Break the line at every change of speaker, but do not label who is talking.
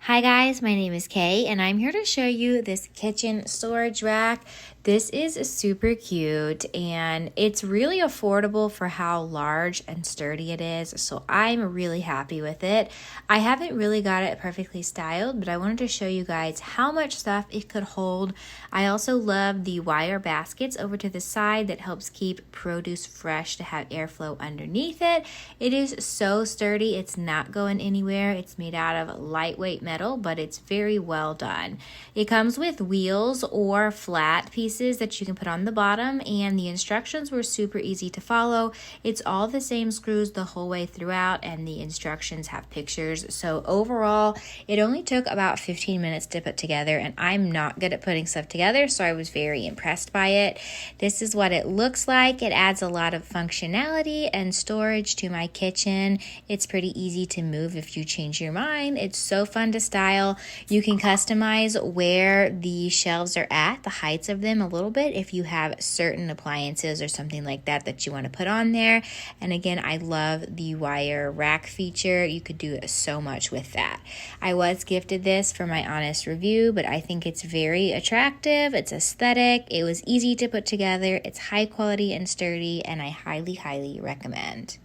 Hi guys, my name is Kay and I'm here to show you this kitchen storage rack. This is super cute and it's really affordable for how large and sturdy it is, so I'm really happy with it. I haven't really got it perfectly styled, but I wanted to show you guys how much stuff it could hold. I also love the wire baskets over to the side that helps keep produce fresh to have airflow underneath it. It is so sturdy, it's not going anywhere. It's made out of lightweight metal, but it's very well done. It comes with wheels or flat pieces that you can put on the bottom, and the instructions were super easy to follow. It's all the same screws the whole way throughout, and the instructions have pictures. So overall, it only took about 15 minutes to put together, and I'm not good at putting stuff together, so I was very impressed by it. This is what it looks like. It adds a lot of functionality and storage to my kitchen. It's pretty easy to move if you change your mind. It's so fun to style. You can customize where the shelves are at, the heights of them a little bit if you have certain appliances or something like that that you want to put on there. And again, I love the wire rack feature. You could do so much with that. I was gifted this for my honest review, but I think it's very attractive. It's aesthetic. It was easy to put together. It's high quality and sturdy, and I highly recommend.